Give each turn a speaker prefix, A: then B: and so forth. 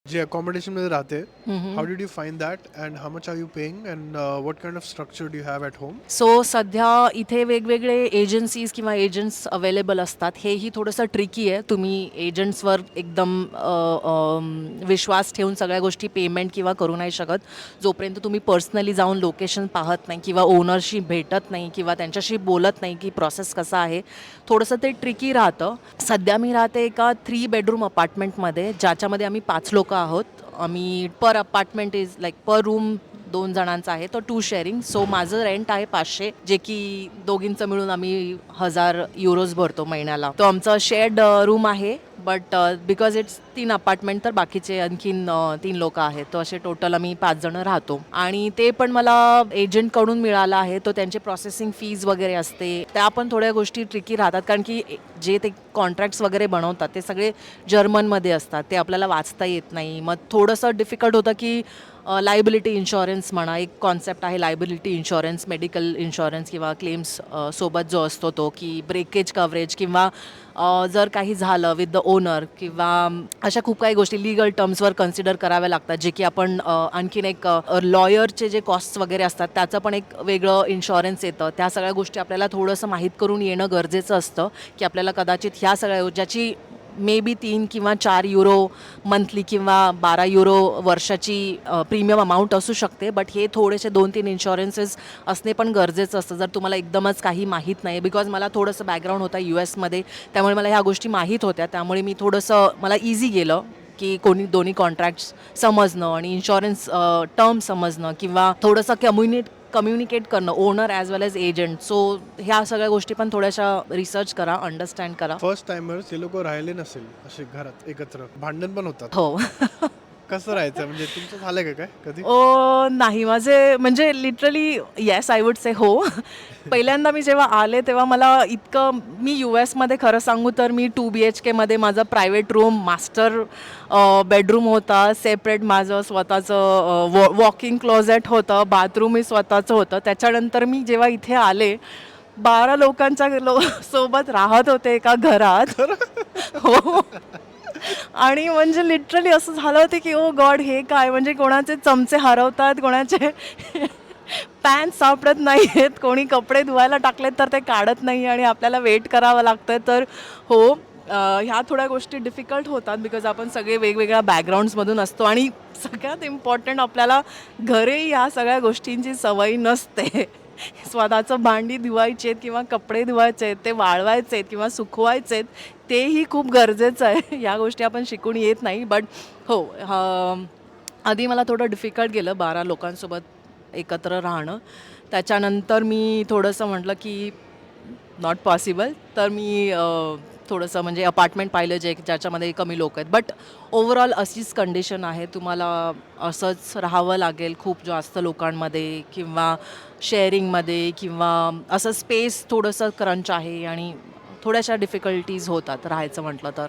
A: जे अकोमोडेशन मध्ये राहते,
B: hmm.
A: How did you find that and how much are you paying and what kind of structure do you have at home?
B: So सध्या इथे वेगवेगळे agencies किंवा agents available असतात. हेही थोडंसं ट्रिकी आहे. तुम्ही एजंट्सवर एकदम विश्वास ठेवून सगळ्या गोष्टी पेमेंट किंवा करू नाही शकत, जोपर्यंत तुम्ही पर्सनली जाऊन लोकेशन पाहत नाही किंवा ओनरशी भेटत नाही किंवा त्यांच्याशी बोलत नाही की प्रोसेस कसा आहे. थोडंसं ते ट्रिकी राहतं. सध्या मी राहते एका 3 बेडरूम अपार्टमेंटमध्ये, ज्याच्यामध्ये आम्ही 5 लोकं आहोत. आम्ही per apartment is like per room 2 जणांचा आहे, तो 2 शेअरिंग. सो माझं रेंट आहे 500, जे की दोघींचं मिळून आम्ही €1000 भरतो महिन्याला. तो आमचा शेअर्ड रूम आहे. बट बिकॉज इट्स 3 अपार्टमेंट, तर बाकीचे आणखीन 3 लोकं आहेत. तर असे टोटल आम्ही 5 जण राहतो. आणि ते पण मला एजंटकडून मिळाला आहे. तो त्यांचे प्रोसेसिंग फीज वगैरे असते, त्या पण थोड्या गोष्टी ट्रिकी राहतात. कारण की जे ते कॉन्ट्रॅक्ट्स वगैरे बनवतात ते सगळे जर्मनमध्ये असतात. ते आपल्याला वाचता येत नाही. मग थोडंसं डिफिकल्ट होतं की लायबिलिटी इन्शुरन्स म्हणा, एक कॉन्सेप्ट आहे लायबिलिटी इन्शुरन्स, मेडिकल इन्शुरन्स किंवा क्लेम्स सोबत जो असतो तो, की ब्रेकेज कव्हरेज किंवा जर काही झालं विथ द ओनर किंवा अशा खूप काही गोष्टी लीगल टर्म्सवर कन्सिडर कराव्या लागतात, जे की आपण आणखीन एक लॉयरचे जे कॉस्ट वगैरे असतात त्याचं पण एक वेगळं इन्शुरन्स येतं. त्या सगळ्या गोष्टी आपल्याला थोडंसं माहीत करून येणं गरजेचं असतं, की आपल्याला कदाचित ह्या सगळ्या ज्याची मे बी 3 किंवा €4 मंथली किंवा €12 वर्षाची प्रीमियम अमाऊंट असू शकते. बट हे थोडेसे 2-3 इन्शुरन्सेस असणे पण गरजेचं असतं, जर तुम्हाला एकदमच काही माहीत नाही. बिकॉज मला थोडंसं बॅकग्राऊंड होता US मध्ये, त्यामुळे मला ह्या गोष्टी माहीत होत्या. त्यामुळे मी थोडंसं मला इझी गेलं की दोन्ही कॉन्ट्रॅक्ट्स समजणं आणि इन्शुरन्स टर्म समजणं किंवा थोडंसं कम्युनिकेट करणं, ओनर ॲज वेल एज एजंट. सो ह्या सगळ्या गोष्टी पण थोड्याशा रिसर्च करा, अंडरस्टँड करा.
A: फर्स्ट टाइमर्स हे लोक राहिले नसेल असे घरात एकत्र, भांडण पण होतात.
B: हो.
A: कसं राहायचं, म्हणजे तुमचं झालंय का काय कधी?
B: नाही, माझे म्हणजे literally yes I would say हो. पहिल्यांदा मी जेव्हा आले तेव्हा मला इतकं, मी US मध्ये खरं सांगू तर मी 2 BHKमध्ये माझं प्रायव्हेट रूम, मास्टर बेडरूम होता, सेपरेट माझं स्वतःचं वॉकिंग क्लोजेट होतं, बाथरूमही स्वतःचं होतं. त्याच्यानंतर मी जेव्हा इथे आले, 12 लोकांच्या सोबत राहत होते एका घरात. हो. आणि म्हणजे लिटरली असं झालं होतं की ओ गॉड, हे काय, म्हणजे कोणाचे चमचे हरवतात, कोणाचे पॅन सापडत नाही आहेत, कोणी कपडे धुवायला टाकलेत तर ते काढत नाही आणि आपल्याला वेट करावं लागतं. तर हो, ह्या थोड्या गोष्टी डिफिकल्ट होतात, बिकॉज आपण सगळे वेगवेगळ्या बॅकग्राऊंड्समधून असतो आणि सगळ्यात इम्पॉर्टंट, आपल्याला घरी ह्या सगळ्या गोष्टींची सवय नसते. स्वतःचं भांडी धुवायची आहेत किंवा कपडे धुवायचे आहेत, ते वाळवायचे आहेत किंवा सुकवायचे आहेत, तेही खूप गरजेचं आहे. ह्या गोष्टी आपण शिकून येत नाही. बट हो, आधी मला थोडं डिफिकल्ट गेलं 12 लोकांसोबत एकत्र राहणं. त्याच्यानंतर मी थोडंसं म्हटलं की नॉट पॉसिबल. तर मी थोडंसं म्हणजे अपार्टमेंट पाहिलं ज्याच्यामध्ये कमी लोक आहेत. बट ओव्हरऑल अशीच कंडिशन आहे. तुम्हाला असंच राहावं लागेल खूप जास्त लोकांमध्ये किंवा शेअरिंगमध्ये किंवा असं स्पेस थोडंसं क्रंच आहे आणि थोड्याशा डिफिकल्टीज होतात राहायचं म्हटलं तर.